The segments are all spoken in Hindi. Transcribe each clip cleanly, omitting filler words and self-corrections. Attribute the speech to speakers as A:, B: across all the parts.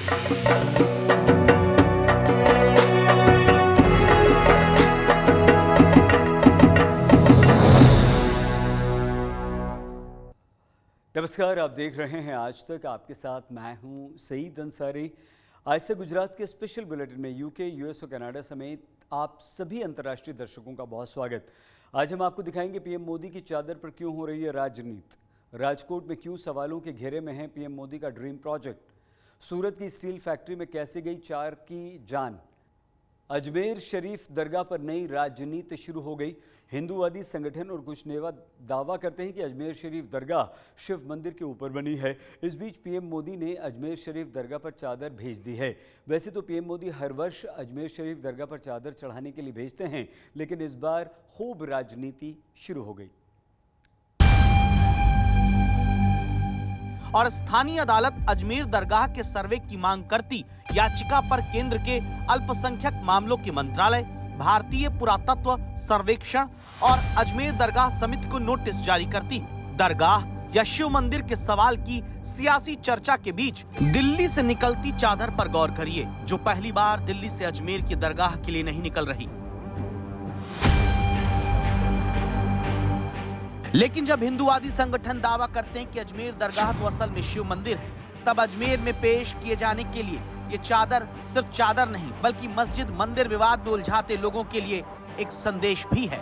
A: नमस्कार, आप देख रहे हैं आज तक। आपके साथ मैं हूं सईद अंसारी। आज तक गुजरात के स्पेशल बुलेटिन में यूके, यूएस और कनाडा समेत आप सभी अंतर्राष्ट्रीय दर्शकों का बहुत स्वागत। आज हम आपको दिखाएंगे पीएम मोदी की चादर पर क्यों हो रही है राजनीति, राजकोट में क्यों सवालों के घेरे में है पीएम मोदी का ड्रीम प्रोजेक्ट, सूरत की स्टील फैक्ट्री में कैसे गई 4 की जान, अजमेर शरीफ दरगाह पर नई राजनीति शुरू हो गई। हिंदूवादी संगठन और कुछ नेता दावा करते हैं कि अजमेर शरीफ दरगाह शिव मंदिर के ऊपर बनी है। इस बीच पीएम मोदी ने अजमेर शरीफ दरगाह पर चादर भेज दी है। वैसे तो पीएम मोदी हर वर्ष अजमेर शरीफ दरगाह पर चादर चढ़ाने के लिए भेजते हैं, लेकिन इस बार खूब राजनीति शुरू हो गई
B: और स्थानीय अदालत अजमेर दरगाह के सर्वे की मांग करती याचिका पर केंद्र के अल्पसंख्यक मामलों के मंत्रालय, भारतीय पुरातत्व सर्वेक्षण और अजमेर दरगाह समिति को नोटिस जारी करती। दरगाह या शिव मंदिर के सवाल की सियासी चर्चा के बीच दिल्ली से निकलती चादर पर गौर करिए, जो पहली बार दिल्ली से अजमेर की दरगाह के लिए नहीं निकल रही। लेकिन जब हिंदूवादी संगठन दावा करते हैं कि अजमेर दरगाह तो असल में शिव मंदिर है, तब अजमेर में पेश किए जाने के लिए ये चादर सिर्फ चादर नहीं बल्कि मस्जिद मंदिर विवाद में उलझाते लोगों के लिए एक संदेश भी है।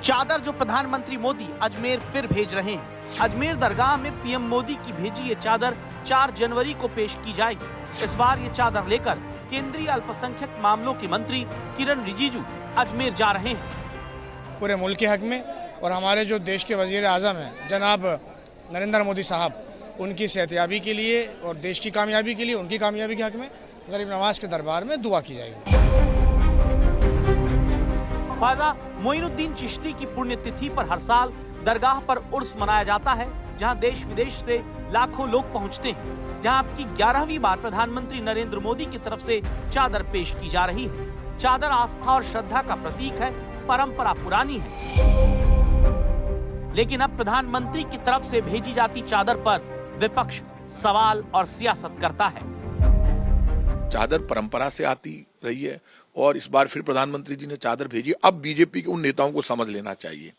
B: चादर जो प्रधानमंत्री मोदी अजमेर फिर भेज रहे हैं। अजमेर दरगाह में पीएम मोदी की भेजी ये चादर 4 जनवरी को पेश की जाएगी। इस बार ये चादर लेकर केंद्रीय अल्पसंख्यक मामलों के मंत्री किरण रिजिजू अजमेर जा रहे हैं।
C: पूरे मुल्क के हक में और हमारे जो देश के वजीर आज़म हैं जनाब नरेंद्र मोदी साहब, उनकी सेहतयाबी के लिए और देश की कामयाबी के लिए, उनकी कामयाबी के हक में गरीब नवाज के दरबार में दुआ की जाएगी।
B: ख्वाजा मोइनुद्दीन चिश्ती की पुण्यतिथि पर हर साल दरगाह पर उर्स मनाया जाता है, जहां देश विदेश से लाखों लोग पहुंचते हैं। जहां अब की 11वीं बार प्रधानमंत्री नरेंद्र मोदी की तरफ से चादर पेश की जा रही है। चादर आस्था और श्रद्धा का प्रतीक है, परंपरा पुरानी है, लेकिन अब प्रधानमंत्री की तरफ से भेजी जाती चादर पर विपक्ष सवाल और सियासत करता है।
D: चादर परंपरा से आती रही है और इस बार फिर प्रधानमंत्री जी ने चादर भेजी। अब बीजेपी के उन नेताओं को समझ लेना चाहिए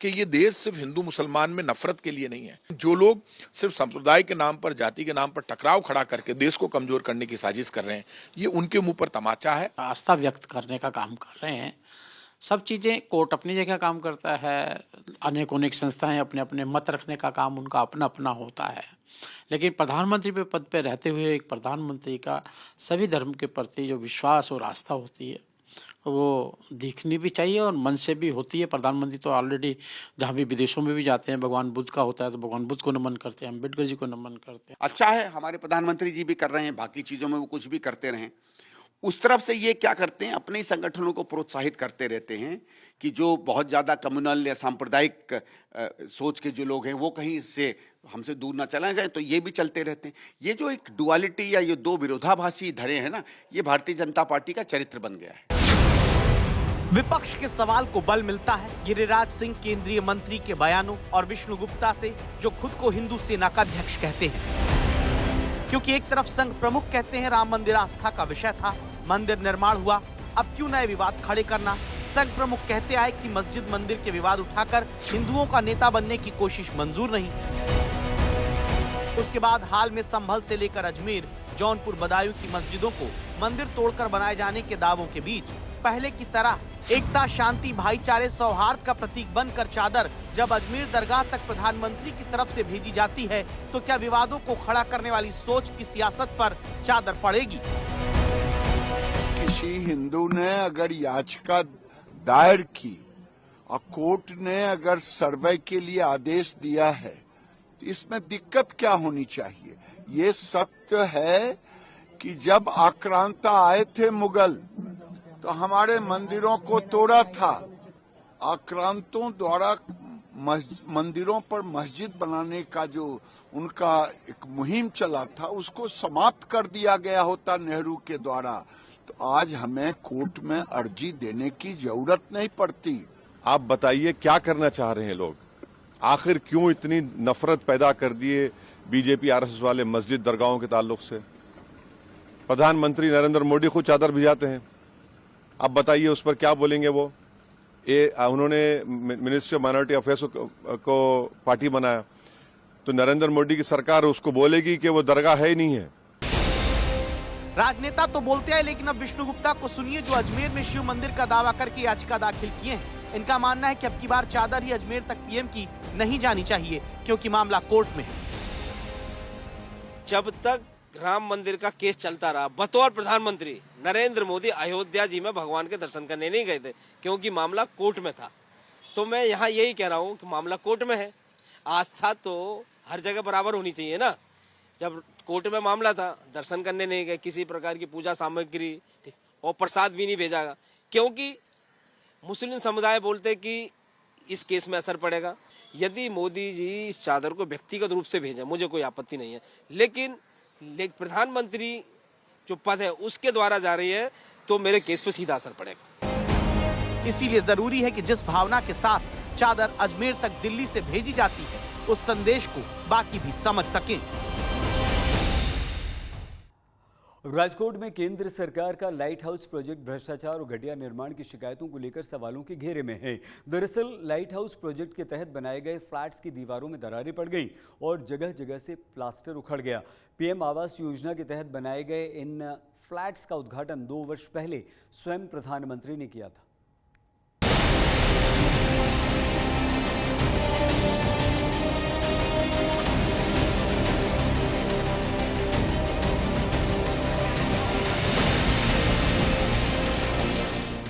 D: कि ये देश सिर्फ हिंदू मुसलमान में नफरत के लिए नहीं है। जो लोग सिर्फ संप्रदाय के नाम पर, जाति के नाम पर टकराव खड़ा करके देश को कमजोर करने की साजिश कर रहे हैं, ये उनके मुंह पर तमाचा है।
E: आस्था व्यक्त करने का काम कर रहे हैं। सब चीज़ें, कोर्ट अपनी जगह काम करता है, अनेक संस्थाएं अपने अपने मत रखने का काम उनका अपना अपना होता है, लेकिन प्रधानमंत्री पे पद पे रहते हुए एक प्रधानमंत्री का सभी धर्म के प्रति जो विश्वास और आस्था होती है वो दिखनी भी चाहिए और मन से भी होती है। प्रधानमंत्री तो ऑलरेडी जहाँ भी विदेशों में भी जाते हैं, भगवान बुद्ध का होता है तो भगवान बुद्ध को नमन करते हैं, अम्बेडकर जी को नमन करते हैं।
F: अच्छा है, हमारे प्रधानमंत्री जी भी कर रहे हैं, बाकी चीज़ों में वो कुछ भी करते रहें। उस तरफ से ये क्या करते हैं, अपने ही संगठनों को प्रोत्साहित करते रहते हैं कि जो बहुत ज़्यादा कम्युनल या सांप्रदायिक सोच के जो लोग हैं वो कहीं इससे हमसे दूर ना चला जाए, तो ये भी चलते रहते हैं। ये जो एक डुअलिटी या ये 2 विरोधाभासी धड़े हैं ना, ये भारतीय जनता पार्टी का चरित्र बन गया है।
B: विपक्ष के सवाल को बल मिलता है गिरिराज सिंह केंद्रीय मंत्री के बयानों और विष्णु गुप्ता से, जो खुद को हिंदू सेना का अध्यक्ष कहते हैं। क्योंकि एक तरफ संघ प्रमुख कहते हैं राम मंदिर आस्था का विषय था, मंदिर निर्माण हुआ, अब क्यों नए विवाद खड़े करना। संघ प्रमुख कहते आए कि मस्जिद मंदिर के विवाद उठाकर हिंदुओं का नेता बनने की कोशिश मंजूर नहीं। उसके बाद हाल में संभल से लेकर अजमेर, जौनपुर, बदायूं की मस्जिदों को मंदिर तोड़कर बनाए जाने के दावों के बीच पहले की तरह एकता, शांति, भाईचारे, सौहार्द का प्रतीक बनकर चादर जब अजमेर दरगाह तक प्रधानमंत्री की तरफ से भेजी जाती है, तो क्या विवादों को खड़ा करने वाली सोच की सियासत पर चादर पड़ेगी?
G: किसी हिंदू ने अगर याचिका दायर की और कोर्ट ने अगर सर्वे के लिए आदेश दिया है, तो इसमें दिक्कत क्या होनी चाहिए? ये सत्य है कि जब आक्रांता आए थे मुगल तो हमारे मंदिरों को तोड़ा था। आक्रांतों द्वारा मंदिरों पर मस्जिद बनाने का जो उनका एक मुहिम चला था, उसको समाप्त कर दिया गया होता नेहरू के द्वारा, तो आज हमें कोर्ट में अर्जी देने की जरूरत नहीं पड़ती।
H: आप बताइए क्या करना चाह रहे हैं लोग? आखिर क्यों इतनी नफरत पैदा कर दिए बीजेपी आरएसएस वाले मस्जिद दरगाहों के ताल्लुक से। प्रधानमंत्री नरेंद्र मोदी खुद चादर भिजाते हैं। अब बताइए उस पर क्या बोलेंगे वो। उन्होंने मिनिस्ट्री ऑफ माइनॉरिटी अफेयर्स को पार्टी बनाया, तो नरेंद्र मोदी की सरकार उसको बोलेगी कि वो दरगाह है ही नहीं है।
B: राजनेता तो बोलते हैं, लेकिन अब विष्णु गुप्ता को सुनिए, जो अजमेर में शिव मंदिर का दावा करके याचिका दाखिल किए हैं। इनका मानना है कि अब की बार चादर ही अजमेर तक पीएम की नहीं जानी चाहिए, क्योंकि मामला कोर्ट में है।
I: जब तक राम मंदिर का केस चलता रहा, बतौर प्रधानमंत्री नरेंद्र मोदी अयोध्या जी में भगवान के दर्शन करने नहीं गए थे, क्योंकि मामला कोर्ट में था। तो मैं यहाँ यही कह रहा हूँ कि मामला कोर्ट में है, आस्था तो हर जगह बराबर होनी चाहिए ना। जब कोर्ट में मामला था, दर्शन करने नहीं गए, किसी प्रकार की पूजा सामग्री और प्रसाद भी नहीं भेजा, क्योंकि मुस्लिम समुदाय बोलते कि इस केस में असर पड़ेगा। यदि मोदी जी इस चादर को व्यक्तिगत रूप से भेजें, मुझे कोई आपत्ति नहीं है, लेकिन प्रधानमंत्री जो पद है उसके द्वारा जा रही है, तो मेरे केस पर सीधा असर पड़ेगा।
B: इसीलिए जरूरी है कि जिस भावना के साथ चादर अजमेर तक दिल्ली से भेजी जाती है, उस संदेश को बाकी भी समझ सकें।
A: राजकोट में केंद्र सरकार का लाइट हाउस प्रोजेक्ट भ्रष्टाचार और घटिया निर्माण की शिकायतों को लेकर सवालों के घेरे में है। दरअसल लाइट हाउस प्रोजेक्ट के तहत बनाए गए फ्लैट्स की दीवारों में दरारें पड़ गईं और जगह जगह से प्लास्टर उखड़ गया। पीएम आवास योजना के तहत बनाए गए इन फ्लैट्स का उद्घाटन 2 वर्ष पहले स्वयं प्रधानमंत्री ने किया था।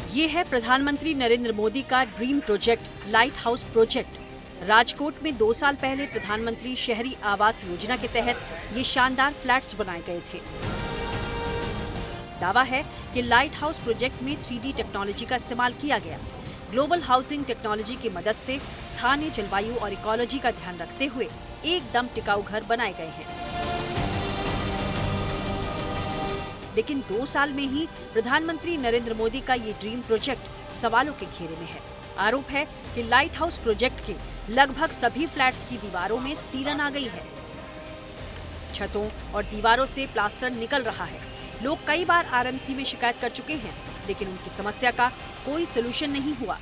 J: ये है प्रधानमंत्री नरेंद्र मोदी का dream project light house project. Rajkot में 2 साल पहले प्रधानमंत्री शहरी आवास योजना के तहत ये शानदार फ्लैट्स बनाए गए थे। दावा है कि लाइट हाउस प्रोजेक्ट में 3D टेक्नोलॉजी का इस्तेमाल किया गया। ग्लोबल हाउसिंग टेक्नोलॉजी की मदद से स्थानीय जलवायु और इकोलॉजी का ध्यान रखते हुए एकदम टिकाऊ घर बनाए गए हैं। लेकिन 2 साल में ही प्रधानमंत्री नरेंद्र मोदी का ये ड्रीम प्रोजेक्ट सवालों के घेरे में है। आरोप है कि लाइट हाउस प्रोजेक्ट के लगभग सभी फ्लैट्स की दीवारों में सीलन आ गई है। छतों और दीवारों से प्लास्टर निकल रहा है। लोग कई बार आरएमसी में शिकायत कर चुके हैं, लेकिन उनकी समस्या का कोई सोल्यूशन नहीं हुआ।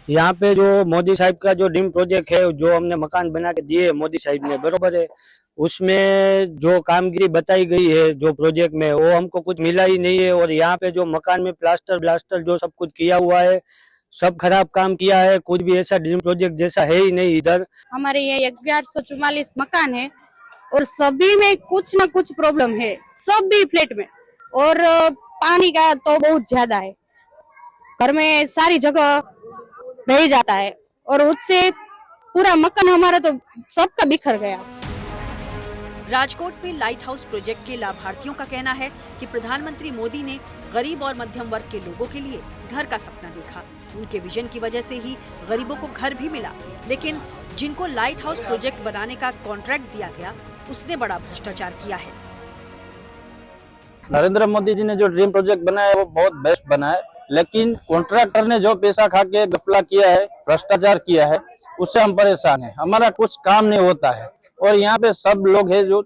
K: यहाँ पे जो मोदी साहब का जो ड्रीम प्रोजेक्ट है, जो हमने मकान बना के दिए मोदी साहब ने, बरोबर है, उसमें जो कामगिरी बताई गई है जो प्रोजेक्ट में, वो हमको कुछ मिला ही नहीं है। और यहाँ पे जो मकान में प्लास्टर जो सब कुछ किया हुआ है, सब खराब काम किया है। कुछ भी ऐसा ड्रीम प्रोजेक्ट जैसा है ही नहीं इधर।
L: हमारे ये 1144 मकान है और सभी में कुछ न कुछ प्रॉब्लम है, सभी फ्लैट में। और पानी का तो बहुत ज्यादा है, घर में सारी जगह बह जाता है और उससे पूरा मकान हमारा तो सबका बिखर गया।
J: राजकोट में लाइट हाउस प्रोजेक्ट के लाभार्थियों का कहना है कि प्रधानमंत्री मोदी ने गरीब और मध्यम वर्ग के लोगों के लिए घर का सपना देखा। उनके विजन की वजह से ही गरीबों को घर भी मिला, लेकिन जिनको लाइट हाउस प्रोजेक्ट बनाने का कॉन्ट्रैक्ट दिया गया, उसने बड़ा भ्रष्टाचार किया है।
K: नरेंद्र मोदी जी ने जो ड्रीम प्रोजेक्ट बनाया है वो बहुत बेस्ट बना है, लेकिन कॉन्ट्रैक्टर ने जो पैसा खा के गफला किया है, भ्रष्टाचार किया है, उससे हम परेशान हैं। हमारा कुछ काम नहीं होता है और यहाँ पे सब लोग हैं जो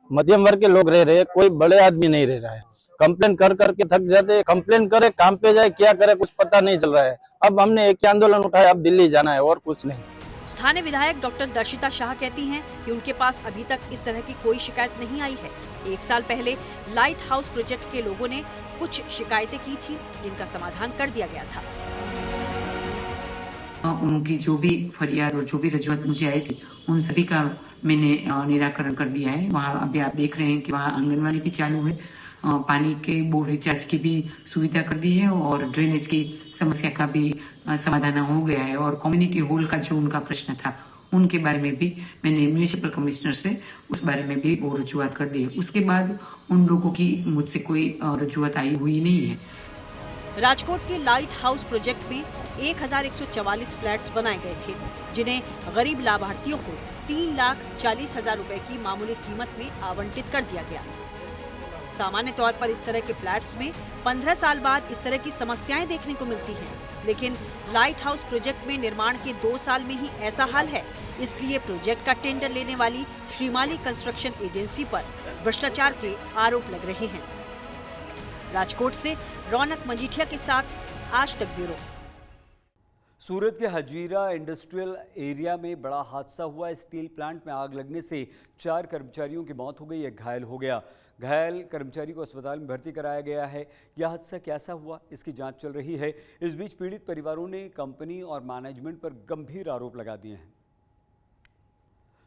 K: मध्यम वर्ग के लोग रह रहे हैं, कोई बड़े आदमी नहीं रह रहा है। कंप्लेन कर करके थक जाते हैं, कंप्लेन करे, काम पे जाए, क्या करे कुछ पता नहीं चल रहा है। अब हमने एक आंदोलन उठाया, अब दिल्ली जाना है और कुछ नहीं।
J: स्थानीय विधायक डॉक्टर दर्शिता शाह कहती हैं कि उनके पास अभी तक इस तरह की कोई शिकायत नहीं आई है। 1 साल पहले लाइट हाउस प्रोजेक्ट के लोगों ने कुछ शिकायतें की थी, जिनका समाधान कर दिया गया था।
M: उनकी जो भी फरियाद और जो भी रजूआत मुझे आई थी, उन सभी का मैंने निराकरण कर दिया है। वहाँ अभी आप देख रहे हैं कि वहाँ आंगनवाड़ी भी चालू है, पानी के बोर रिचार्ज की भी सुविधा कर दी है और ड्रेनेज की समस्या का भी समाधान हो गया है। और कम्युनिटी हॉल का जो उनका प्रश्न था, उनके बारे में भी मैंने म्यूनिसिपल कमिश्नर से उस बारे में भी वो रजूआत कर दी है। उसके बाद उन लोगों की मुझसे कोई रजूआत आई हुई नहीं है।
J: राजकोट के लाइट हाउस प्रोजेक्ट में 1144 फ्लैट्स बनाए गए थे, जिन्हें गरीब लाभार्थियों को 3,40,000 रुपए की मामूली कीमत में आवंटित कर दिया गया। सामान्य तौर पर इस तरह के फ्लैट्स में 15 साल बाद इस तरह की समस्याएं देखने को मिलती हैं, लेकिन लाइट हाउस प्रोजेक्ट में निर्माण के 2 साल में ही ऐसा हाल है। इसलिए प्रोजेक्ट का टेंडर लेने वाली श्रीमाली कंस्ट्रक्शन एजेंसी पर भ्रष्टाचार के आरोप लग रहे हैं। राजकोट से रौनक मजीठिया के साथ आज तक ब्यूरो।
A: सूरत के हजीरा इंडस्ट्रियल एरिया में बड़ा हादसा हुआ। स्टील प्लांट में आग लगने से 4 कर्मचारियों की मौत हो गई, एक घायल हो गया। घायल कर्मचारी को अस्पताल में भर्ती कराया गया है। यह हादसा कैसा हुआ, इसकी जांच चल रही है। इस बीच पीड़ित परिवारों ने कंपनी और मैनेजमेंट पर गंभीर आरोप लगा दिए हैं।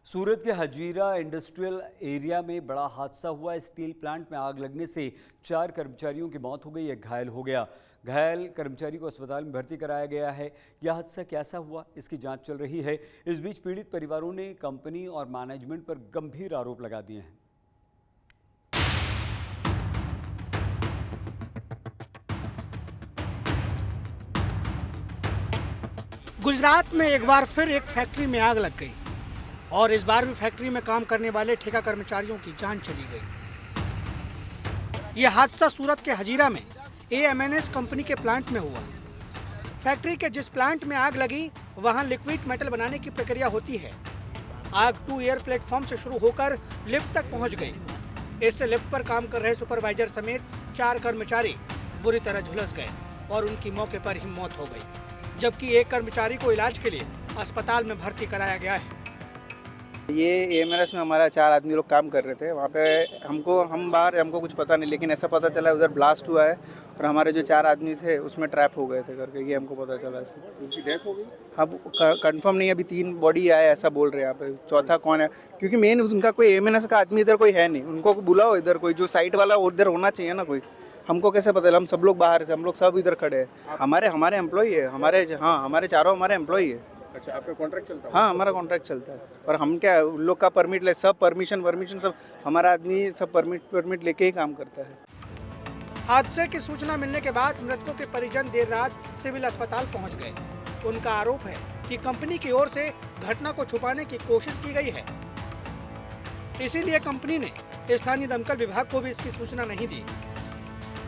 A: सूरत के हजीरा इंडस्ट्रियल एरिया में बड़ा हादसा हुआ। स्टील प्लांट में आग लगने से 4 कर्मचारियों की मौत हो गई, एक घायल हो गया। घायल कर्मचारी को अस्पताल में भर्ती कराया गया है। यह हादसा कैसा हुआ, इसकी जांच चल रही है। इस बीच पीड़ित परिवारों ने कंपनी और मैनेजमेंट पर गंभीर आरोप लगा दिए हैं।
N: गुजरात में एक बार फिर एक फैक्ट्री में आग लग गई और इस बार भी फैक्ट्री में काम करने वाले ठेका कर्मचारियों की जान चली गई। यह हादसा सूरत के हजीरा में AMNS कंपनी के प्लांट में हुआ। फैक्ट्री के जिस प्लांट में आग लगी वहां लिक्विड मेटल बनाने की प्रक्रिया होती है। आग 2 एयर प्लेटफॉर्म से शुरू होकर लिफ्ट तक पहुंच गई। इससे लिफ्ट पर काम कर रहे सुपरवाइजर समेत 4 कर्मचारी बुरी तरह झुलस गए और उनकी मौके पर ही मौत हो गई, जबकि एक कर्मचारी को इलाज के लिए अस्पताल में भर्ती कराया गया है।
O: ये AMNS में हमारा 4 आदमी लोग काम कर रहे थे। वहाँ पे हम बाहर, हमको कुछ पता नहीं, लेकिन ऐसा पता चला उधर ब्लास्ट हुआ है और हमारे जो 4 आदमी थे उसमें ट्रैप हो गए थे करके, ये हमको पता चला। उनकी डेथ हो गई। अब कंफर्म नहीं, अभी 3 बॉडी आए ऐसा बोल रहे हैं यहाँ पे। चौथा कौन है, क्योंकि मेन उनका कोई AMNS का आदमी इधर कोई है नहीं। उनको बुलाओ इधर, कोई जो साइट वाला उधर होना चाहिए ना कोई। हमको कैसे पता चला, हम सब लोग बाहर से, हम लोग सब इधर खड़े हैं। हमारे एम्प्लॉई है, हमारे चारों हमारे एम्प्लॉई है।
H: अच्छा, आपका कॉन्ट्रैक्ट चलता है?
O: हाँ, हमारा कॉन्ट्रैक्ट चलता है। और हम क्या, उन लोग का परमिट ले, सब परमिशन सब हमारा आदमी सब परमिट लेके ही काम करता है।
N: हादसे की सूचना मिलने के बाद मृतकों के परिजन देर रात सिविल अस्पताल पहुंच गए। उनका आरोप है कि कंपनी की ओर से घटना को छुपाने की कोशिश की गई है, इसीलिए कंपनी ने स्थानीय दमकल विभाग को भी इसकी सूचना नहीं दी,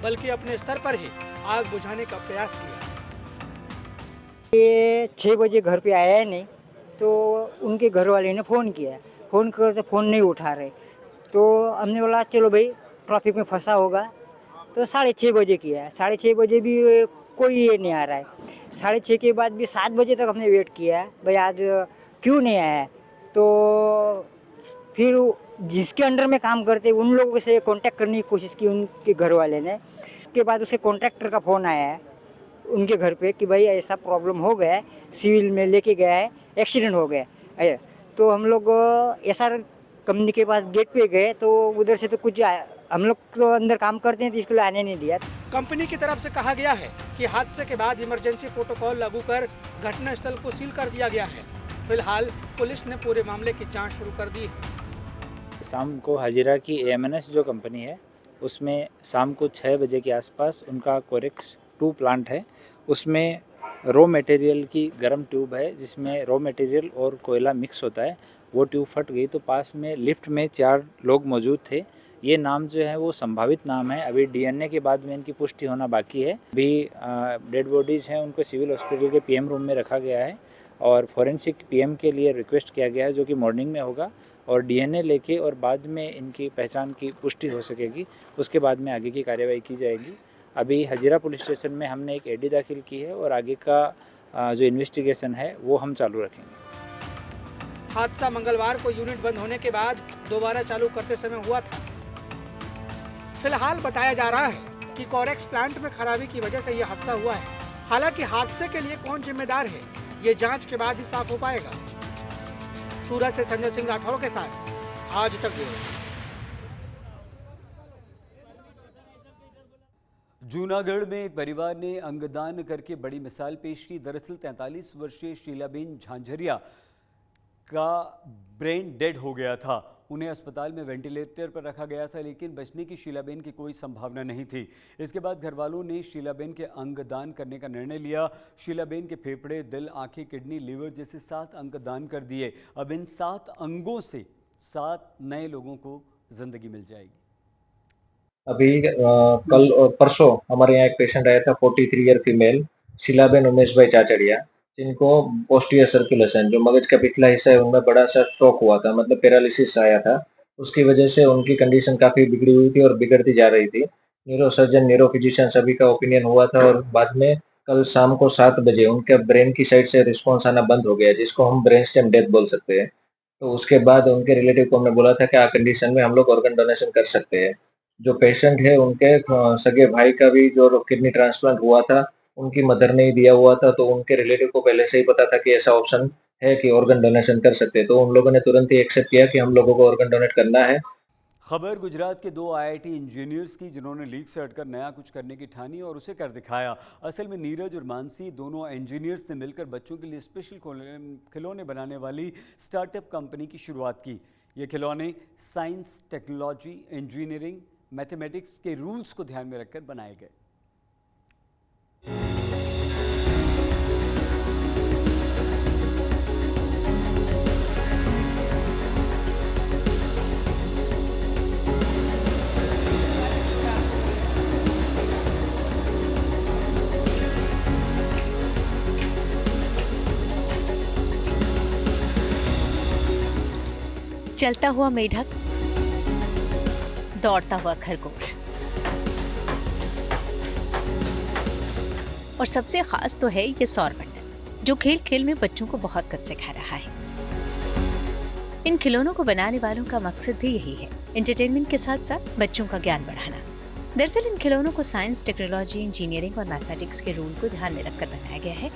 N: बल्कि अपने स्तर पर ही आग बुझाने का प्रयास किया।
P: ये 6 बजे घर पे आया नहीं, तो उनके घर वाले ने फ़ोन किया। फ़ोन कर तो फ़ोन नहीं उठा रहे, तो हमने बोला चलो भाई ट्रैफिक में फंसा होगा, तो 6:30 बजे किया है। 6:30 बजे भी कोई ये नहीं आ रहा है। 6:30 के बाद भी 7 बजे तक हमने वेट किया है, भाई आज क्यों नहीं आया है। तो फिर जिसके अंडर में काम करते उन लोगों से कांटेक्ट करने की कोशिश की उनके घर वाले ने। उसके बाद उसे कॉन्ट्रैक्टर का फ़ोन आया है उनके घर पे कि भाई ऐसा प्रॉब्लम हो गया है, सिविल में लेके गया है, एक्सीडेंट हो गया है। तो हम लोग SR कंपनी के पास गेट पे गए, तो उधर से तो कुछ हम लोग तो अंदर काम करते हैं तो इसको आने नहीं दिया।
N: कंपनी की तरफ से कहा गया है कि हादसे के बाद इमरजेंसी प्रोटोकॉल लागू कर घटनास्थल को सील कर दिया गया है। फिलहाल पुलिस ने पूरे मामले की जाँच शुरू कर दी है।
Q: शाम को हजीरा की AMNS जो कंपनी है उसमें शाम को 6 बजे के आसपास उनका कोरेक्स 2 प्लांट है, उसमें रॉ मटेरियल की गर्म ट्यूब है जिसमें रॉ मटेरियल और कोयला मिक्स होता है। वो ट्यूब फट गई, तो पास में लिफ्ट में 4 लोग मौजूद थे। ये नाम जो है वो संभावित नाम है, अभी DNA के बाद में इनकी पुष्टि होना बाकी है। अभी डेड बॉडीज़ हैं, उनको सिविल हॉस्पिटल के PM रूम में रखा गया है और फॉरेंसिक PM के लिए रिक्वेस्ट किया गया है, जो कि मॉर्निंग में होगा। और DNA लेके और बाद में इनकी पहचान की पुष्टि हो सकेगी, उसके बाद में आगे की कार्रवाई की जाएगी। अभी हजीरा पुलिस स्टेशन में हमने एक AD दाखिल की है और आगे का जो इन्वेस्टिगेशन है वो हम चालू रखेंगे।
N: हादसा मंगलवार को यूनिट बंद होने के बाद दोबारा चालू करते समय हुआ था। फिलहाल बताया जा रहा है कि कोरेक्स प्लांट में खराबी की वजह से यह हादसा हुआ है। हालांकि हादसे के लिए कौन जिम्मेदार है ये जांच के बाद ही साफ हो पाएगा। सूरत से संजय सिंह राठौर के साथ आज तक ब्यूरो।
A: जूनागढ़ में एक परिवार ने अंगदान करके बड़ी मिसाल पेश की। दरअसल 43 वर्षीय शीलाबेन झांझरिया का ब्रेन डेड हो गया था। उन्हें अस्पताल में वेंटिलेटर पर रखा गया था, लेकिन बचने की शीलाबेन की कोई संभावना नहीं थी। इसके बाद घरवालों ने शीलाबेन के अंगदान करने का निर्णय लिया। शीलाबेन के फेफड़े, दिल, आंखें, किडनी, लीवर जैसे 7 अंग दान कर दिए। अब इन 7 अंगों से 7 नए लोगों को जिंदगी मिल जाएगी।
R: अभी कल और परसों हमारे यहाँ एक पेशेंट आया था 43 ईयर फीमेल शीलाबेन उमेश भाई चाचड़िया, जिनको पोस्टीरियर सर्कुलेशन जो मगज का पिछला हिस्सा है उनमें बड़ा सा स्ट्रोक हुआ था, मतलब पैरालिसिस आया था। उसकी वजह से उनकी कंडीशन काफी बिगड़ी हुई थी और बिगड़ती जा रही थी। न्यूरो सर्जन, न्यूरो फिजिशियन सभी का ओपिनियन हुआ था और बाद में कल शाम को 7 बजे उनके ब्रेन की साइड से रिस्पॉन्स आना बंद हो गया, जिसको हम ब्रेन स्टेम डेथ बोल सकते हैं। तो उसके बाद उनके रिलेटिव को हमने बोला था कि कंडीशन में हम लोग ऑर्गन डोनेशन कर सकते हैं। जो पेशेंट है उनके सगे भाई का भी जो किडनी ट्रांसप्लांट हुआ था, उनकी मदर ने ही दिया हुआ था, तो उनके रिलेटिव को पहले से ही पता था कि ऐसा ऑप्शन है कि ऑर्गन डोनेशन कर सकते हैं। तो उन लोगों ने तुरंत ही एक्सेप्ट किया कि हम लोगों को ऑर्गन डोनेट करना है।
A: खबर गुजरात के 2 IIT इंजीनियर्स की, जिन्होंने लीक से हटकर नया कुछ करने की ठानी और उसे कर दिखाया। असल में नीरज और मानसी दोनों इंजीनियर्स ने मिलकर बच्चों के लिए स्पेशल खिलौने बनाने वाली स्टार्टअप कंपनी की शुरुआत की। ये खिलौने साइंस, टेक्नोलॉजी, इंजीनियरिंग, मैथमेटिक्स के रूल्स को ध्यान में रखकर बनाए गए।
S: चलता हुआ मेढक, दौड़ता हुआ खरगोश, और सबसे खास तो है ये सौर मंडल, जो खेल खेल में बच्चों को बहुत कुछ सिखा रहा है। इन खिलौनों को बनाने वालों का मकसद भी यही है, एंटरटेनमेंट के साथ साथ बच्चों का ज्ञान बढ़ाना। दरअसल इन खिलौनों को साइंस, टेक्नोलॉजी, इंजीनियरिंग और मैथमेटिक्स के रूल को ध्यान में रखकर बनाया गया है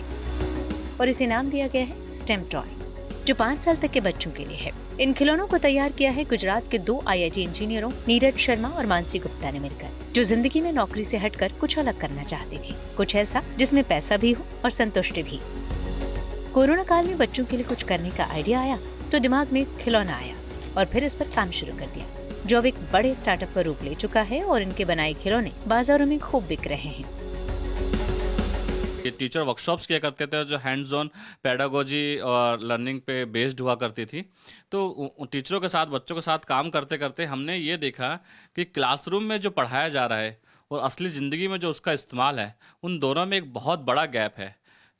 S: और इसे नाम दिया गया है स्टेम टॉय, जो 5 साल तक के बच्चों के लिए है। इन खिलौनों को तैयार किया है गुजरात के 2 IIT इंजीनियरों नीरज शर्मा और मानसी गुप्ता ने मिलकर, जो जिंदगी में नौकरी से हटकर कुछ अलग करना चाहती थी, कुछ ऐसा जिसमें पैसा भी हो और संतुष्टि भी। कोरोना काल में बच्चों के लिए कुछ करने का आइडिया आया तो दिमाग में खिलौना आया और फिर इस पर काम शुरू कर दिया, जो अब एक बड़े स्टार्टअप का रूप ले चुका है और इनके बनाए खिलौने बाजारों में खूब बिक रहे हैं।
T: ये टीचर वर्कशॉप्स किया करते थे जो हैंड्स ऑन पेडागोजी और लर्निंग पे बेस्ड हुआ करती थी। तो टीचरों के साथ, बच्चों के साथ काम करते करते हमने ये देखा कि क्लासरूम में जो पढ़ाया जा रहा है और असली ज़िंदगी में जो उसका इस्तेमाल है, उन दोनों में एक बहुत बड़ा गैप है।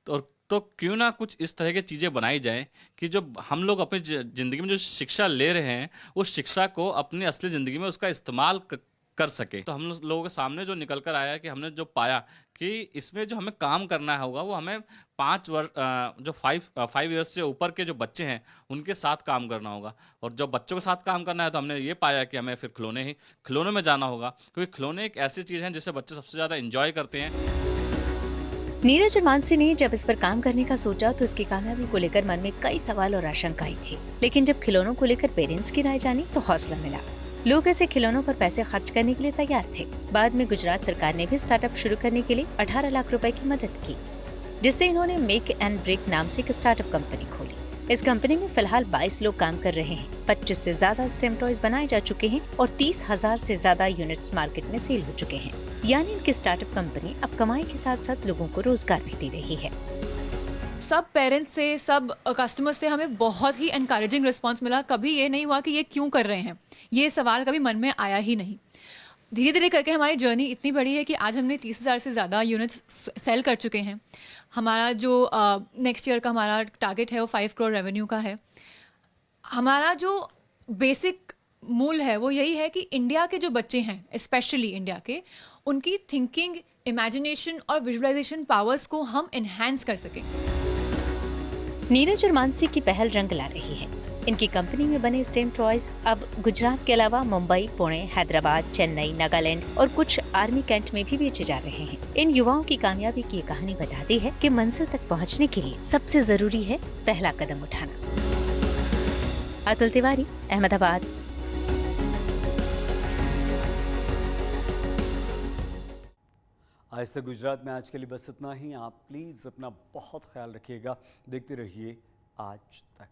T: तो क्यों ना कुछ इस तरह की चीज़ें बनाई जाएं कि जो हम लोग अपनी ज़िंदगी में जो शिक्षा ले रहे हैं, उस शिक्षा को अपनी असली ज़िंदगी में उसका इस्तेमाल कर सके। तो हम लोगों के सामने जो निकल कर आया कि हमने जो पाया कि इसमें जो हमें काम करना होगा वो हमें 5 वर्ष जो 5 ईयर्स से ऊपर के जो बच्चे हैं उनके साथ काम करना होगा। और जब बच्चों के साथ काम करना है तो हमने ये पाया कि हमें फिर खिलौनों में जाना होगा, क्योंकि खिलौने एक ऐसी चीज़ है जिसे बच्चे सबसे ज़्यादा इंजॉय करते हैं।
S: नीरज और मानसी ने जब इस पर काम करने का सोचा तो इसकी कामयाबी को लेकर मन में कई सवाल और आशंकाएं थी, लेकिन जब खिलौनों को लेकर पेरेंट्स की राय जानी तो हौसला मिला। लोग ऐसे खिलौनों पर पैसे खर्च करने के लिए तैयार थे। बाद में गुजरात सरकार ने भी स्टार्टअप शुरू करने के लिए 18 लाख रुपए की मदद की, जिससे इन्होंने मेक एंड ब्रेक नाम से एक स्टार्टअप कंपनी खोली। इस कंपनी में फिलहाल 22 लोग काम कर रहे हैं। 25 से ज्यादा स्टेम टॉयज बनाए जा चुके हैं और 30,000 से ज्यादा यूनिट्स मार्केट में सेल हो चुके हैं। यानी इनकी स्टार्टअप कंपनी अब कमाई के साथ साथ लोगों को रोजगार भी दे रही है।
U: सब पेरेंट्स से, सब कस्टमर्स से हमें बहुत ही एनकरेजिंग रिस्पांस मिला। कभी ये नहीं हुआ कि ये क्यों कर रहे हैं, ये सवाल कभी मन में आया ही नहीं। धीरे धीरे करके हमारी जर्नी इतनी बड़ी है कि आज हमने 30,000 से ज़्यादा यूनिट्स सेल कर चुके हैं। हमारा जो नेक्स्ट ईयर का हमारा टारगेट है वो 5 करोड़ रेवेन्यू का है। हमारा जो बेसिक मूल है वो यही है कि इंडिया के जो बच्चे हैं, स्पेशली इंडिया के, उनकी थिंकिंग, इमेजिनेशन और विजुअलाइजेशन पावर्स को हम इन्हेंस कर सकें।
S: नीरज और मानसी की पहल रंग ला रही है। इनकी कंपनी में बने स्टेम टॉयज अब गुजरात के अलावा मुंबई, पुणे, हैदराबाद, चेन्नई, नागालैंड और कुछ आर्मी कैंट में भी बेचे जा रहे हैं। इन युवाओं की कामयाबी की कहानी बताती है कि मंजिल तक पहुंचने के लिए सबसे जरूरी है पहला कदम उठाना। अतुल तिवारी, अहमदाबाद।
A: आज तक गुजरात में आज के लिए बस इतना ही। आप प्लीज़ अपना बहुत ख्याल रखिएगा। देखते रहिए आज तक।